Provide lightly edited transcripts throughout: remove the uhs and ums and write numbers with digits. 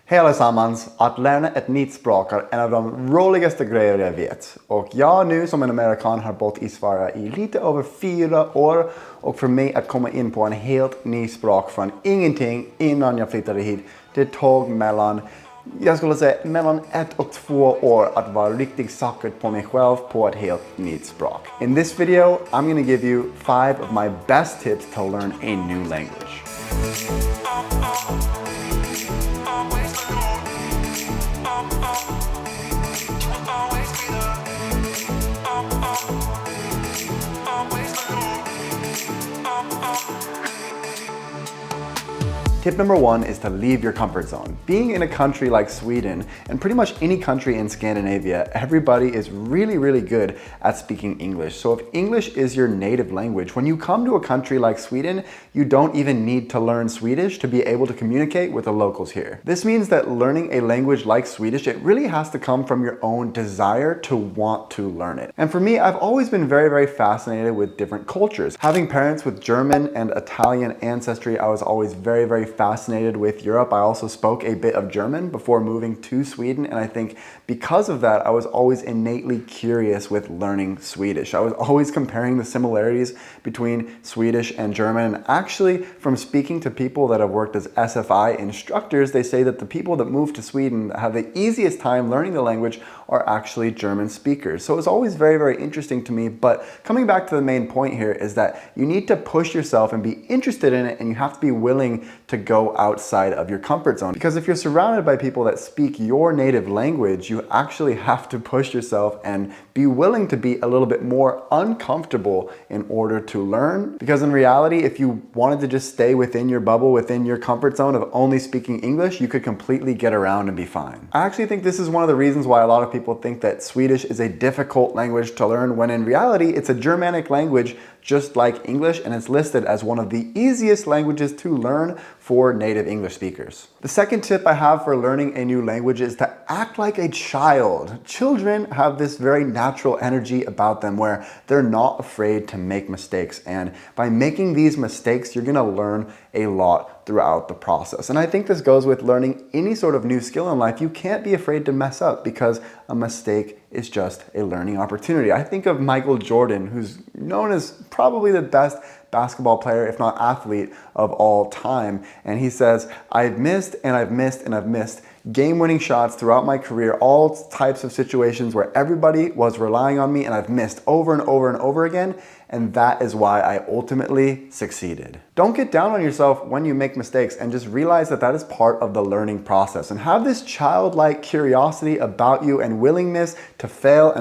Hej allesammans! Att lära ett nytt språk är en av de roligaste grejer jag vet. Och jag nu som en amerikan har bott i Sverige i lite över 4 år. Och för mig att komma in på en helt ny språk från ingenting innan jag flyttade hit, det tog mellan 1 och 2 år att vara riktigt säker på mig själv på ett helt nytt språk. In this video, I'm gonna give you 5 of my best tips to learn a new language. Tip number 1 is to leave your comfort zone. Being in a country like Sweden, and pretty much any country in Scandinavia, everybody is really good at speaking English. So if English is your native language, when you come to a country like Sweden, you don't even need to learn Swedish to be able to communicate with the locals here. This means that learning a language like Swedish, it really has to come from your own desire to want to learn it. And for me, I've always been very fascinated with different cultures. Having parents with German and Italian ancestry, I was always very fascinated with Europe. I also spoke a bit of German before moving to Sweden, and I think because of that, I was always innately curious with learning Swedish. I was always comparing the similarities between Swedish and German, and actually from speaking to people that have worked as SFI instructors, they say that the people that move to Sweden that have the easiest time learning the language are actually German speakers. So it's always very interesting to me, but coming back to the main point here is that you need to push yourself and be interested in it, and you have to be willing to go outside of your comfort zone. Because if you're surrounded by people that speak your native language, you actually have to push yourself and be willing to be a little bit more uncomfortable in order to learn. Because in reality, if you wanted to just stay within your bubble, within your comfort zone of only speaking English, you could completely get around and be fine. I actually think this is one of the reasons why a lot of people think that Swedish is a difficult language to learn, when in reality, it's a Germanic language just like English, and it's listed as one of the easiest languages to learn for native English speakers. The second tip I have for learning a new language is to act like a child. Children have this very natural energy about them where they're not afraid to make mistakes, and by making these mistakes, you're gonna learn a lot throughout the process. And I think this goes with learning any sort of new skill in life. You can't be afraid to mess up, because a mistake is just a learning opportunity. I think of Michael Jordan, who's known as probably the best basketball player, if not athlete, of all time. And he says, I've missed and I've missed and I've missed game-winning shots throughout my career, all types of situations where everybody was relying on me, and I've missed over and over again, and that is why I ultimately succeeded. Don't get down on yourself when you make mistakes, and just realize that that is part of the learning process, and have this childlike curiosity about you and willingness to fail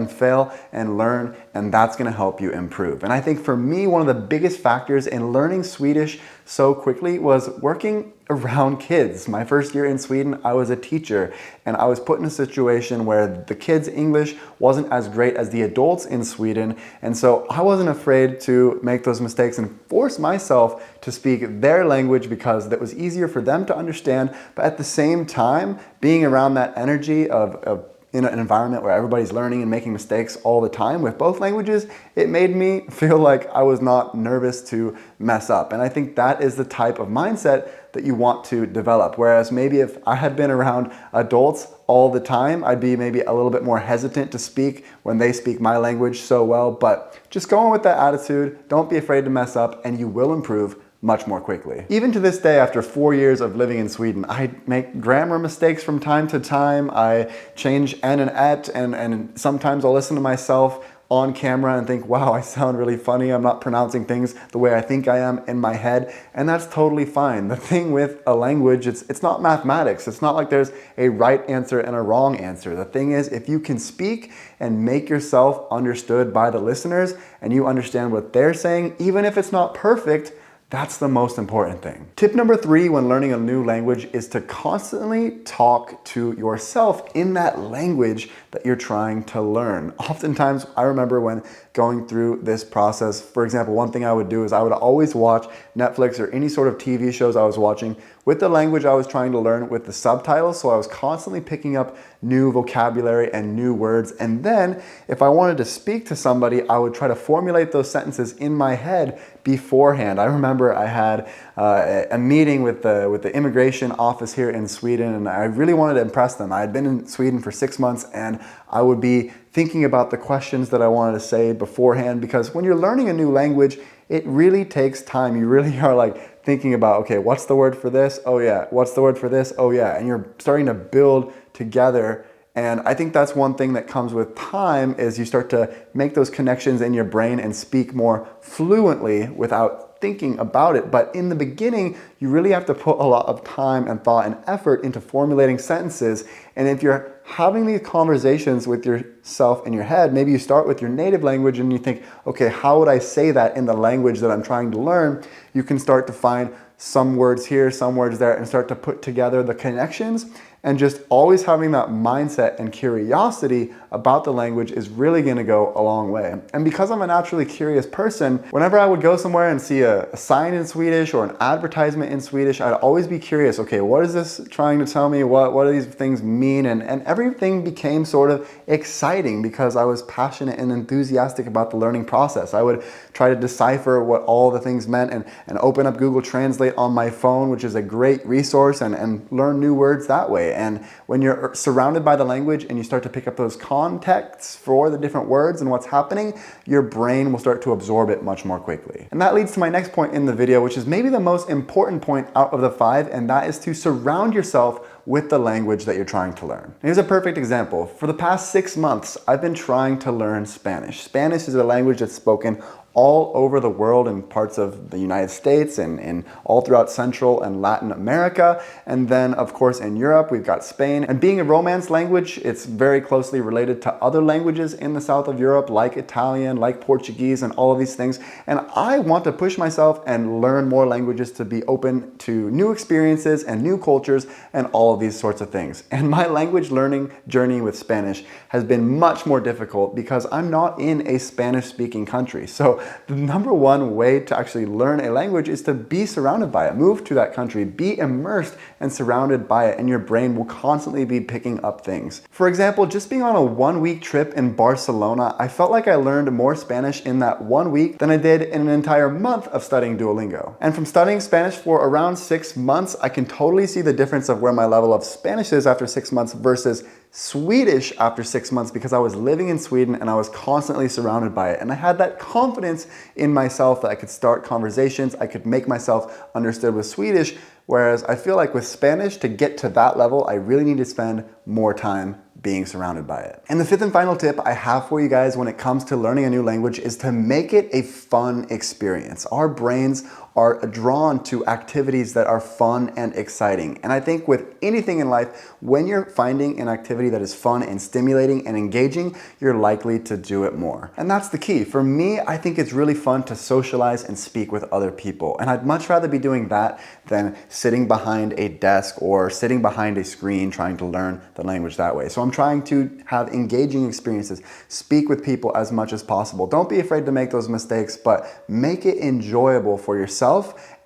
and learn, and that's gonna help you improve. And I think for me, one of the biggest factors in learning Swedish so quickly was working around kids. My first year in Sweden, I was a teacher, and I was put in a situation where the kids' English wasn't as great as the adults in Sweden, and so I wasn't afraid to make those mistakes and force myself to speak their language because that was easier for them to understand. But at the same time, being around that energy of in an environment where everybody's learning and making mistakes all the time with both languages, it made me feel like I was not nervous to mess up. And I think that is the type of mindset that you want to develop. Whereas maybe if I had been around adults all the time, I'd be maybe a little bit more hesitant to speak when they speak my language so well. But just go on with that attitude, don't be afraid to mess up, and you will improve much more quickly. Even to this day, after 4 years of living in Sweden, I make grammar mistakes from time to time. I change N and et, and sometimes I'll listen to myself on camera and think, wow, I sound really funny. I'm not pronouncing things the way I think I am in my head, and that's totally fine. The thing with a language, it's not mathematics. It's not like there's a right answer and a wrong answer. The thing is, if you can speak and make yourself understood by the listeners, and you understand what they're saying, even if it's not perfect, that's the most important thing. Tip number 3 when learning a new language is to constantly talk to yourself in that language that you're trying to learn. Oftentimes, I remember when going through this process, for example, one thing I would do is I would always watch Netflix or any sort of TV shows I was watching with the language I was trying to learn with the subtitles, so I was constantly picking up new vocabulary and new words. And then if I wanted to speak to somebody, I would try to formulate those sentences in my head beforehand. I remember I had a meeting with the immigration office here in Sweden, and I really wanted to impress them. I had been in Sweden for 6 months, and I would be thinking about the questions that I wanted to say beforehand, because when you're learning a new language, it really takes time. You really are like thinking about, okay, what's the word for this? Oh yeah. What's the word for this? Oh yeah. And you're starting to build together. And I think that's one thing that comes with time, is you start to make those connections in your brain and speak more fluently without thinking about it. But in the beginning, you really have to put a lot of time and thought and effort into formulating sentences. And if you're having these conversations with yourself in your head, maybe you start with your native language and you think, okay, how would I say that in the language that I'm trying to learn? You can start to find some words here, some words there, and start to put together the connections. And just always having that mindset and curiosity about the language is really going to go a long way. And because I'm a naturally curious person, whenever I would go somewhere and see a sign in Swedish or an advertisement in Swedish, I'd always be curious, okay, what is this trying to tell me? What do these things mean? And everything became sort of exciting because I was passionate and enthusiastic about the learning process. I would try to decipher what all the things meant and open up Google Translate on my phone, which is a great resource, and learn new words that way. And when you're surrounded by the language and you start to pick up those contexts for the different words and what's happening, your brain will start to absorb it much more quickly. And that leads to my next point in the video, which is maybe the most important point out of the 5, and that is to surround yourself with the language that you're trying to learn. Here's a perfect example. For the past 6 months, I've been trying to learn Spanish. Spanish is a language that's spoken all over the world, in parts of the United States and all throughout Central and Latin America. And then of course in Europe, we've got Spain. And being a Romance language, it's very closely related to other languages in the south of Europe, like Italian, like Portuguese, and all of these things. And I want to push myself and learn more languages to be open to new experiences and new cultures and all of these sorts of things. And my language learning journey with Spanish has been much more difficult because I'm not in a Spanish-speaking country. So the number one way to actually learn a language is to be surrounded by it. Move to that country, be immersed and surrounded by it, and your brain will constantly be picking up things. For example, just being on a 1-week trip in Barcelona, I felt like I learned more Spanish in that 1 week than I did in an entire month of studying Duolingo. And from studying Spanish for around 6 months, I can totally see the difference of where my level of Spanish is after 6 months versus Swedish after 6 months, because I was living in Sweden and I was constantly surrounded by it. And I had that confidence in myself that I could start conversations, I could make myself understood with Swedish, whereas I feel like with Spanish, to get to that level, I really need to spend more time being surrounded by it. And the 5th and final tip I have for you guys when it comes to learning a new language is to make it a fun experience. Our brains are drawn to activities that are fun and exciting. And I think with anything in life, when you're finding an activity that is fun and stimulating and engaging, you're likely to do it more. And that's the key. For me, I think it's really fun to socialize and speak with other people. And I'd much rather be doing that than sitting behind a desk or sitting behind a screen trying to learn the language that way. So I'm trying to have engaging experiences, speak with people as much as possible. Don't be afraid to make those mistakes, but make it enjoyable for yourself,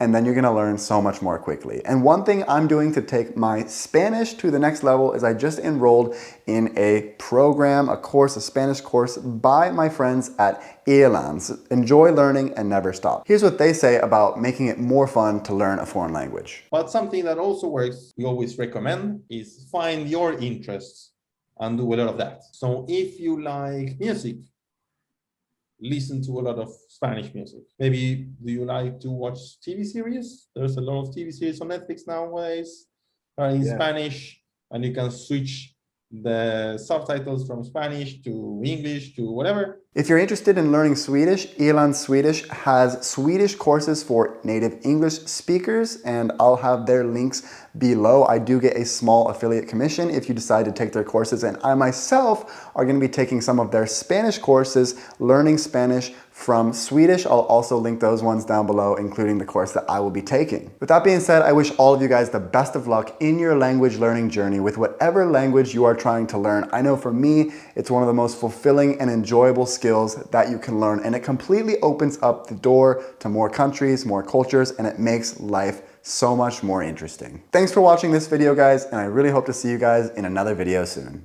and then you're gonna learn so much more quickly. And one thing I'm doing to take my Spanish to the next level is I just enrolled in a program, a course, a Spanish course by my friends at ELANS. Enjoy learning and never stop. Here's what they say about making it more fun to learn a foreign language. But something that also works, we always recommend, is find your interests and do a lot of that. So if you like music, listen to a lot of Spanish music. Maybe do you like to watch TV series? There's a lot of TV series on Netflix nowadays in Spanish, and you can switch the subtitles from Spanish to English to whatever. If you're interested in learning Swedish, ELANS Swedish has Swedish courses for native English speakers, and I'll have their links below. I do get a small affiliate commission if you decide to take their courses, and I myself are going to be taking some of their Spanish courses, learning Spanish from Swedish. I'll also link those ones down below, including the course that I will be taking. With that being said, I wish all of you guys the best of luck in your language learning journey with whatever language you are trying to learn. I know for me, it's one of the most fulfilling and enjoyable skills that you can learn, and it completely opens up the door to more countries, more cultures, and it makes life so much more interesting. Thanks for watching this video, guys, and I really hope to see you guys in another video soon.